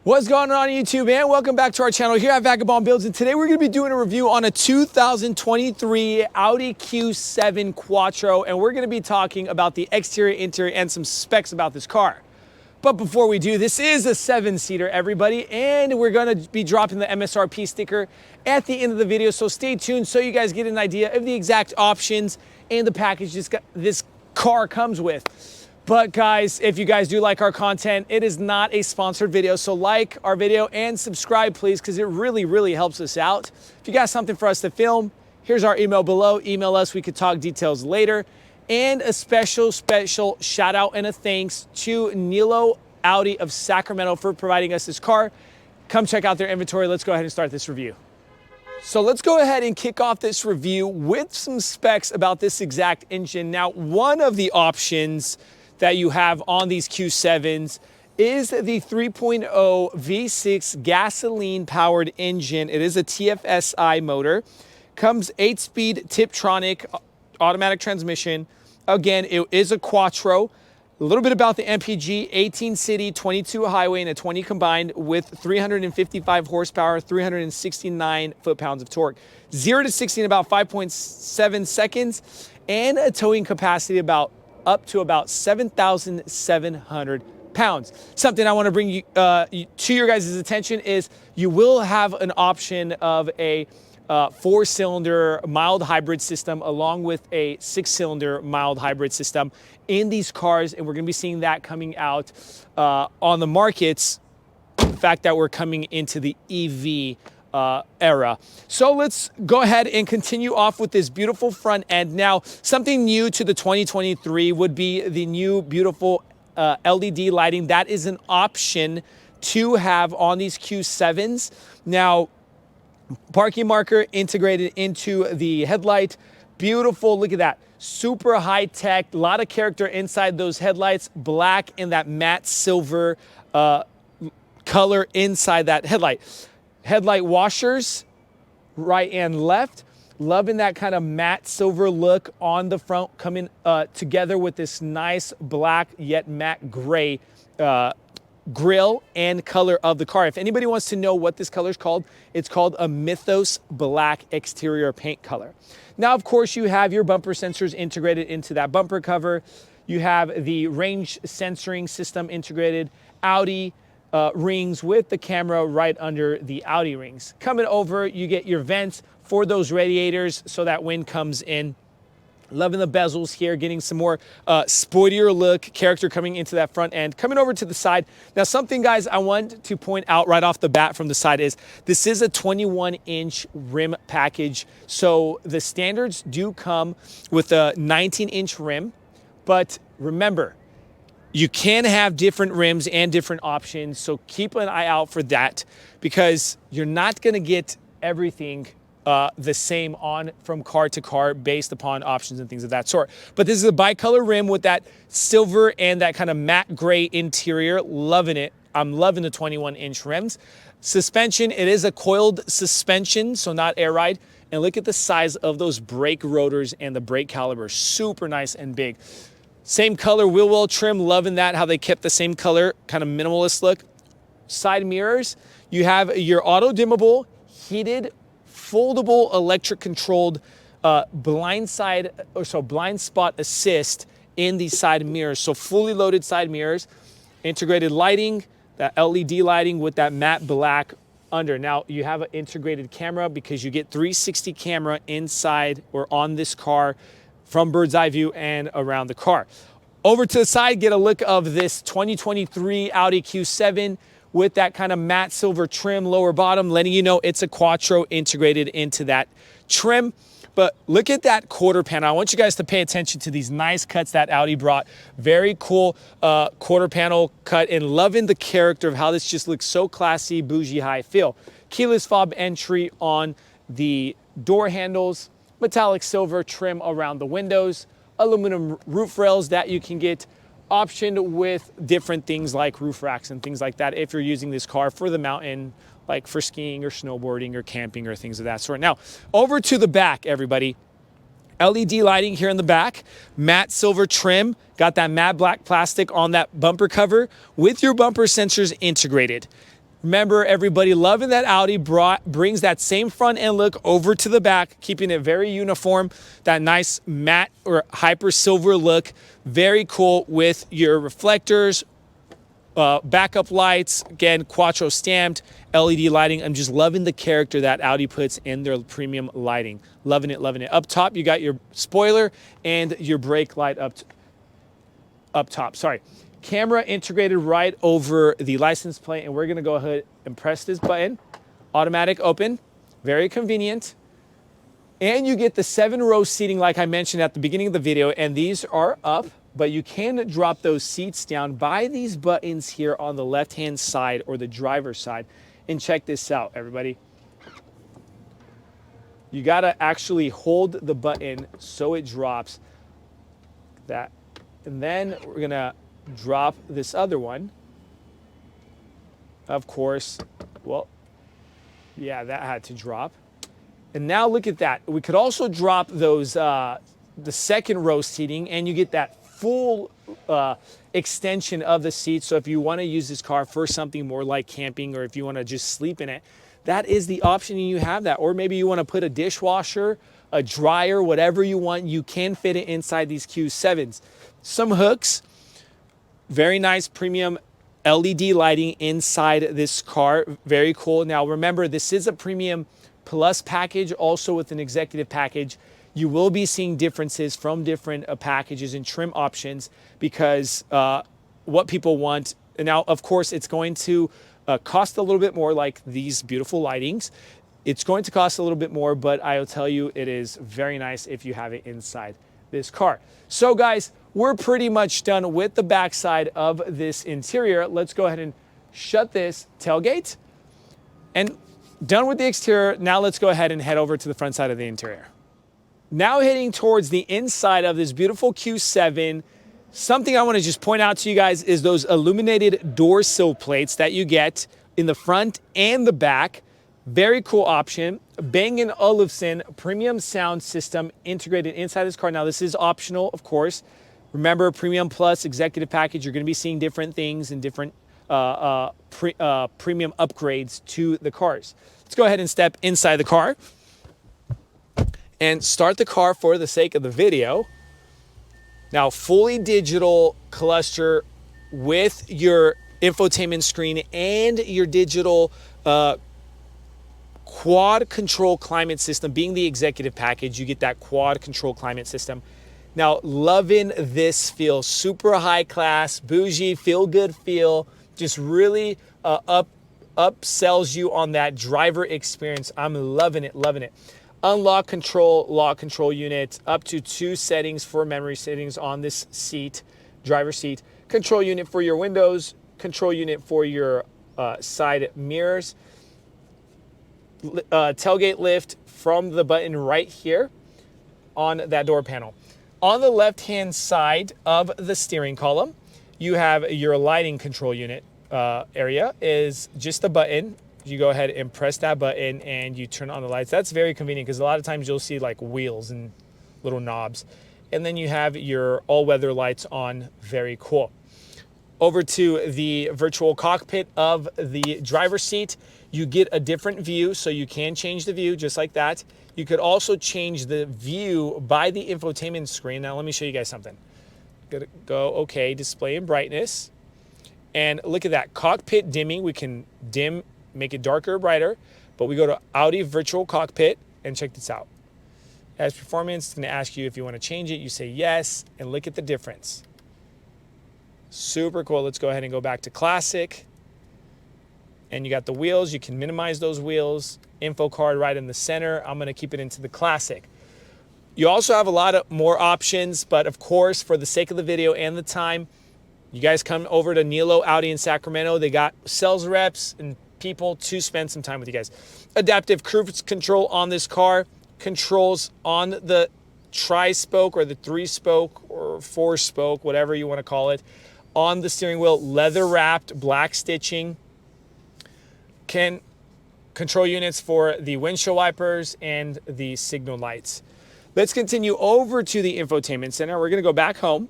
What's going on YouTube, man? Welcome back to our channel here at Vagabond Builds, and today we're going to be doing a review on a 2023 Audi Q7 Quattro, and we're going to be talking about the exterior, interior, and some specs about this car. But before we do, this is a 7-seater, everybody, and we're going to be dropping the MSRP sticker at the end of the video, so stay tuned so you guys get an idea of the exact options and the package this car comes with. But guys, if you guys do like our content, it is not a sponsored video, so like our video and subscribe, please, because it really helps us out. If you got something for us to film, here's our email below. Email us, we could talk details later. And a special shout out and a thanks to Nilo Audi of Sacramento for providing us this car. Come check out their inventory. Let's go ahead and start this review. So let's go ahead and kick off this review with some specs about this exact engine. Now, one of the options that you have on these Q7s is the 3.0 V6 gasoline powered engine. It is a TFSI motor. Comes 8-speed Tiptronic automatic transmission. Again, it is a Quattro. A little bit about the MPG: 18 city, 22 highway, and a 20 combined with 355 horsepower, 369 foot-pounds of torque. 0 to 60 in about 5.7 seconds, and a towing capacity up to about 7,700 pounds. Something I want to bring you to your guys' attention is you will have an option of a 4-cylinder mild hybrid system along with a 6-cylinder mild hybrid system in these cars, and we're going to be seeing that coming out on the markets. The fact that we're coming into the EV era. So let's go ahead and continue off with this beautiful front end. Now, something new to the 2023 would be the new beautiful LED lighting. That is an option to have on these Q7s. Now, parking marker integrated into the headlight. Beautiful, look at that. Super high tech, a lot of character inside those headlights. Black and that matte silver color inside that headlight. Headlight washers, right and left. Loving that kind of matte silver look on the front, coming together with this nice black yet matte gray grille and color of the car. If anybody wants to know what this color is called, it's called a Mythos black exterior paint color. Now, of course, you have your bumper sensors integrated into that bumper cover. You have the range sensoring system integrated. Audi rings with the camera right under the Audi rings. Coming over, you get your vents for those radiators so that wind comes in. Loving the bezels here, getting some more sportier look, character coming into that front end. Coming over to the side. Now, something, guys, I want to point out right off the bat from the side is this is a 21-inch rim package. So the standards do come with a 19-inch rim, but remember, you can have different rims and different options, so keep an eye out for that because you're not going to get everything the same on from car to car based upon options and things of that sort. But this is a bicolor rim with that silver and that kind of matte gray interior. Loving it. I'm loving the 21-inch rims. Suspension, it is a coiled suspension, so not air ride. And look at the size of those brake rotors and the brake caliber. Super nice and big. Same color wheel well trim, loving that, how they kept the same color, kind of minimalist look. Side mirrors, you have your auto dimmable, heated, foldable, electric controlled blind spot assist in these side mirrors. So fully loaded side mirrors, integrated lighting, that LED lighting with that matte black under. Now you have an integrated camera because you get 360 camera inside or on this car, from bird's eye view and around the car. Over to the side, get a look of this 2023 Audi Q7 with that kind of matte silver trim lower bottom, letting you know it's a Quattro integrated into that trim. But look at that quarter panel. I want you guys to pay attention to these nice cuts that Audi brought. Very cool quarter panel cut, and loving the character of how this just looks so classy, bougie, high feel. Keyless fob entry on the door handles. Metallic silver trim around the windows, aluminum roof rails that you can get optioned with different things like roof racks and things like that if you're using this car for the mountain, like for skiing or snowboarding or camping or things of that sort. Now, over to the back, everybody. LED lighting here in the back, matte silver trim, got that matte black plastic on that bumper cover with your bumper sensors integrated. Remember, everybody, loving that Audi brings that same front end look over to the back, keeping it very uniform, that nice matte or hyper silver look. Very cool with your reflectors, backup lights, again, Quattro stamped, LED lighting. I'm just loving the character that Audi puts in their premium lighting. Loving it, loving it. Up top, you got your spoiler and your brake light up top. Sorry. Camera integrated right over the license plate, and we're gonna go ahead and press this button. Automatic open, very convenient. And you get the 7-row seating like I mentioned at the beginning of the video, and these are up, but you can drop those seats down by these buttons here on the left-hand side or the driver's side. And check this out, everybody. You gotta actually hold the button so it drops that. And then we're gonna drop this other one. Of course, well, yeah, that had to drop. And now look at that. We could also drop those, the 2nd-row seating, and you get that full extension of the seat. So if you want to use this car for something more like camping, or if you want to just sleep in it, that is the option, and you have that. Or maybe you want to put a dishwasher, a dryer, whatever you want, you can fit it inside these Q7s. Some hooks. Very nice premium LED lighting inside this car. Very cool. Now remember, this is a premium plus package, also with an executive package. You will be seeing differences from different packages and trim options because what people want. And now, of course, it's going to cost a little bit more, like these beautiful lightings. It's going to cost a little bit more, but I'll tell you, it is very nice if you have it inside this car. So guys, we're pretty much done with the backside of this interior. Let's go ahead and shut this tailgate. And done with the exterior, now let's go ahead and head over to the front side of the interior. Now heading towards the inside of this beautiful Q7, something I want to just point out to you guys is those illuminated door sill plates that you get in the front and the back. Very cool option. Bang & Olufsen premium sound system integrated inside this car. Now this is optional, of course. Remember, Premium Plus Executive Package, you're going to be seeing different things and different premium upgrades to the cars. Let's go ahead and step inside the car and start the car for the sake of the video. Now, fully digital cluster with your infotainment screen and your digital quad control climate system. Being the executive package, you get that quad control climate system. Now, loving this feel, super high class, bougie, feel good feel, just really upsells you on that driver experience. I'm loving it, loving it. Unlock control, lock control unit, up to 2 settings for memory settings on this seat, driver seat. Control unit for your windows, control unit for your side mirrors. Tailgate lift from the button right here on that door panel. On the left-hand side of the steering column, you have your lighting control unit area is just a button. You go ahead and press that button and you turn on the lights. That's very convenient because a lot of times you'll see like wheels and little knobs. And then you have your all-weather lights on. Very cool. Over to the virtual cockpit of the driver's seat. You get a different view, so you can change the view just like that. You could also change the view by the infotainment screen. Now let me show you guys something. Gonna go, okay, display and brightness. And look at that, cockpit dimming. We can dim, make it darker or brighter, but we go to Audi Virtual Cockpit and check this out. As performance, it's gonna ask you if you wanna change it. You say yes, and look at the difference. Super cool. Let's go ahead and go back to classic. And you got the wheels. You can minimize those wheels. Info card right in the center. I'm going to keep it into the classic. You also have a lot of more options, but of course, for the sake of the video and the time, you guys come over to Nilo Audi in Sacramento. They got sales reps and people to spend some time with you guys. Adaptive cruise control on this car. Controls on the tri-spoke or the 3-spoke or 4-spoke, whatever you want to call it. On the steering wheel, leather-wrapped black stitching. Can control units for the windshield wipers and the signal lights. Let's continue over to the infotainment center. We're going to go back home.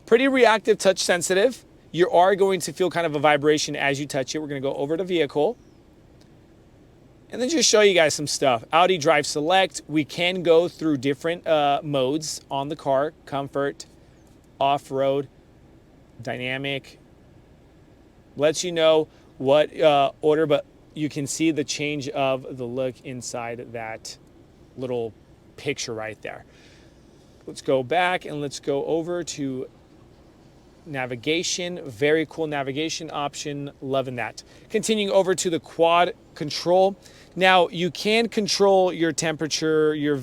Pretty reactive, touch sensitive. You are going to feel kind of a vibration as you touch it. We're going to go over to vehicle. And then just show you guys some stuff. Audi Drive Select. We can go through different modes on the car. Comfort, off-road, dynamic. Lets you know what order, but you can see the change of the look inside that little picture right there. Let's go back and let's go over to navigation. Very cool navigation option. Loving that. Continuing over to the quad control. Now you can control your temperature, your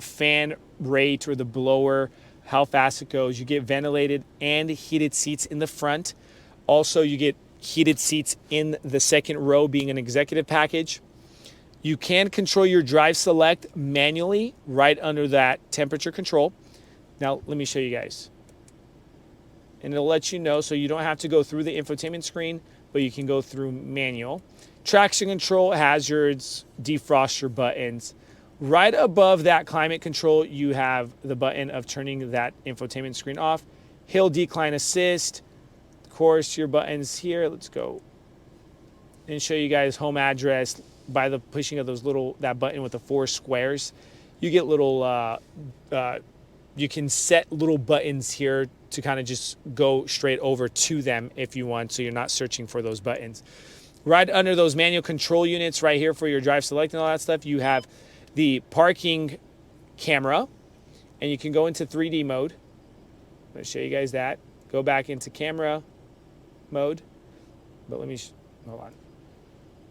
fan rate or the blower, how fast it goes. You get ventilated and heated seats in the front. Also, you get heated seats in the second row being an executive package. You can control your drive select manually right under that temperature control. Now, let me show you guys. And it'll let you know, so you don't have to go through the infotainment screen, but you can go through manual. Traction control, hazards, defroster buttons. Right above that climate control, you have the button of turning that infotainment screen off. Hill decline assist. Of course, your buttons here. Let's go and show you guys home address by the pushing of those that button with the 4 squares. You get little, you can set little buttons here to kind of just go straight over to them if you want, so you're not searching for those buttons. Right under those manual control units right here for your drive select and all that stuff, you have the parking camera, and you can go into 3D mode. I'm going to show you guys that. Go back into camera mode, but let me, hold on.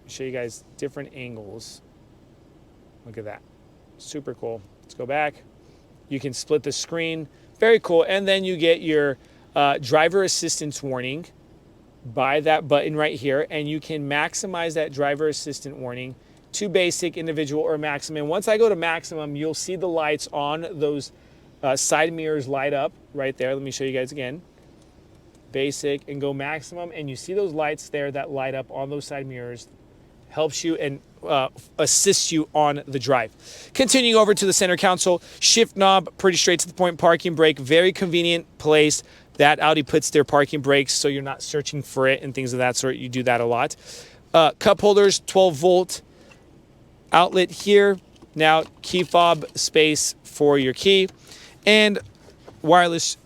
Show you guys different angles. Look at that. Super cool. Let's go back. You can split the screen. Very cool. And then you get your driver assistance warning by that button right here, and you can maximize that driver assistant warning to basic, individual, or maximum. Once I go to maximum, you'll see the lights on those side mirrors light up right there. Let me show you guys again. Basic and go maximum, and you see those lights there that light up on those side mirrors. Helps you and assists you on the drive. Continuing over to the center console, shift knob, pretty straight to the point, parking brake, very convenient place that Audi puts their parking brakes, so you're not searching for it and things of that sort. You do that a lot. Cup holders, 12-volt outlet here. Now, key fob space for your key, and wireless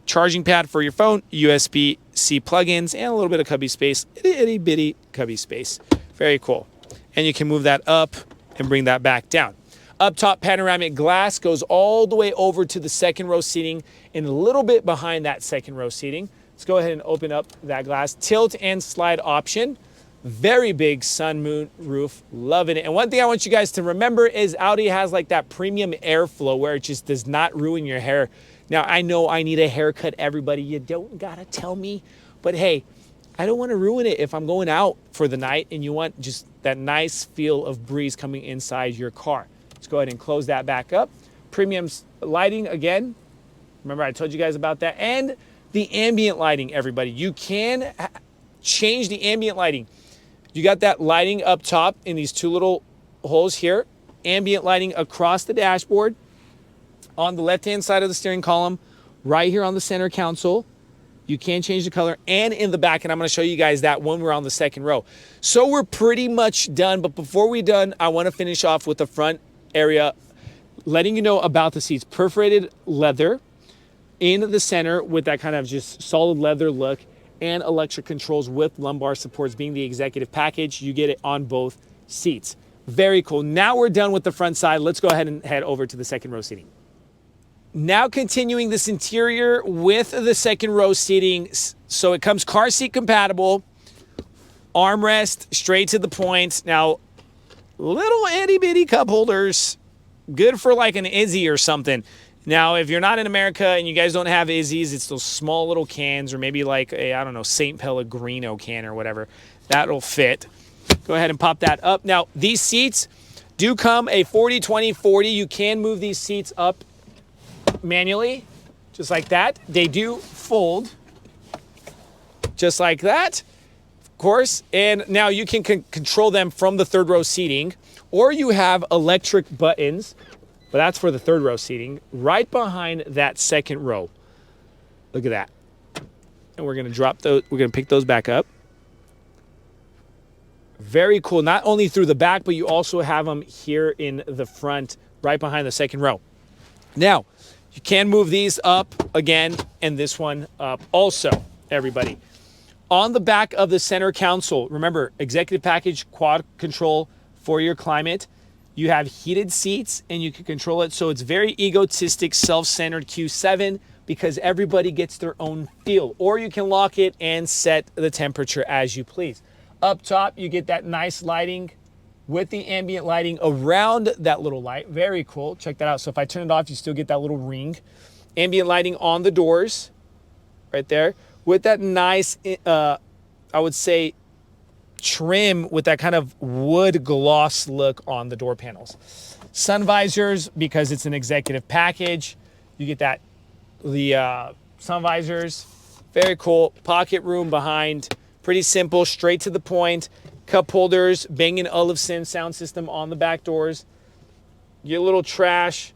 charging pad for your phone, USB-C plugins, and a little bit of cubby space, itty bitty cubby space. Very cool. And you can move that up and bring that back down. Up top, panoramic glass goes all the way over to the second row seating and a little bit behind that second row seating. Let's go ahead and open up that glass. Tilt and slide option. Very big sun moon roof. Loving it. And one thing I want you guys to remember is Audi has like that premium airflow where it just does not ruin your hair. Now, I know I need a haircut, everybody. You don't gotta tell me. But hey, I don't want to ruin it if I'm going out for the night and you want just that nice feel of breeze coming inside your car. Let's go ahead and close that back up. Premium lighting again. Remember I told you guys about that. And the ambient lighting, everybody. You can change the ambient lighting. You got that lighting up top in these 2 little holes here. Ambient lighting across the dashboard. On the left-hand side of the steering column, right here on the center console. You can change the color, and in the back, and I'm going to show you guys that when we're on the second row. So we're pretty much done, but before we're done, I want to finish off with the front area, letting you know about the seats. Perforated leather in the center with that kind of just solid leather look, and electric controls with lumbar supports being the executive package. You get it on both seats. Very cool. Now we're done with the front side. Let's go ahead and head over to the second row seating. Now continuing this interior with the second row seating. So it comes car seat compatible, armrest, straight to the point. Now, little itty bitty cup holders, good for like an Izzy or something. Now, if you're not in America and you guys don't have Izzy's, it's those small little cans, or maybe like a, I don't know, St. Pellegrino can or whatever. That'll fit. Go ahead and pop that up. Now, these seats do come a 40, 20, 40. You can move these seats up manually, just like that. They do fold, just like that, of course. And now you can control them from the third row seating, or you have electric buttons, but that's for the third row seating, right behind that second row. Look at that. And we're going to drop those. We're going to pick those back up. Very cool. Not only through the back, but you also have them here in the front, right behind the second row. Now, you can move these up again, and this one up also, everybody. On the back of the center console, remember, executive package, quad control for your climate. You have heated seats, and you can control it. So it's very egotistic, self-centered Q7 because everybody gets their own feel. Or you can lock it and set the temperature as you please. Up top, you get that nice lighting with the ambient lighting around that little light. Very cool. Check that out. So if I turn it off, you still get that little ring. Ambient lighting on the doors right there with that nice, I would say, trim with that kind of wood gloss look on the door panels. Sun visors, because it's an executive package, you get that, the sun visors. Very cool. Pocket room behind. Pretty simple, straight to the point. Cup holders, Bang & Olufsen sound system on the back doors. Your little trash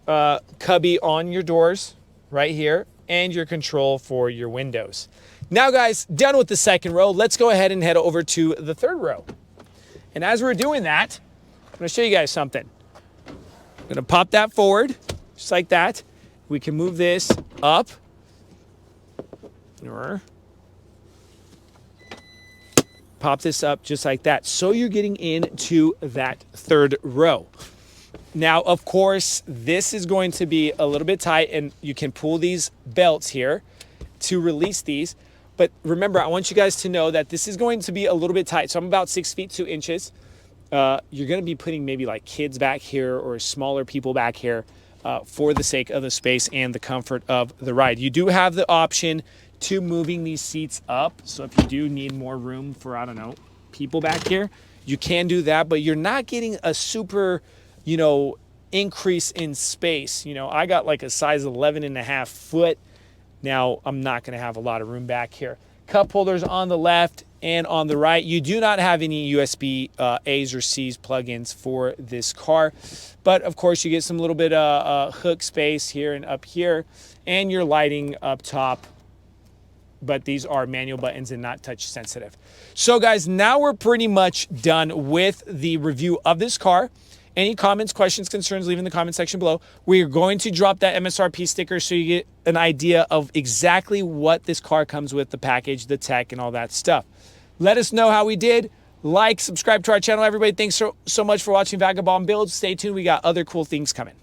cubby on your doors right here, and your control for your windows. Now, guys, done with the second row. Let's go ahead and head over to the third row. And as we're doing that, I'm going to show you guys something. I'm going to pop that forward, just like that. We can move this up. Pop this up just like that. So you're getting into that third row. Now, of course, this is going to be a little bit tight, and you can pull these belts here to release these. But remember, I want you guys to know that this is going to be a little bit tight. So I'm about 6 feet 2 inches. You're going to be putting maybe like kids back here or smaller people back here for the sake of the space and the comfort of the ride. You do have the option to moving these seats up. So if you do need more room for, I don't know, people back here, you can do that, but you're not getting a super, you know, increase in space. You know, I got like a size 11.5 foot. Now I'm not going to have a lot of room back here. Cup holders on the left and on the right. You do not have any USB A's or C's plugins for this car, but of course you get some little bit of hook space here and up here, and your lighting up top. But these are manual buttons and not touch sensitive. So guys, now we're pretty much done with the review of this car. Any comments, questions, concerns, leave in the comment section below. We are going to drop that MSRP sticker so you get an idea of exactly what this car comes with, the package, the tech, and all that stuff. Let us know how we did. Like, subscribe to our channel, everybody. Thanks so much for watching Vagabond Builds. Stay tuned. We got other cool things coming.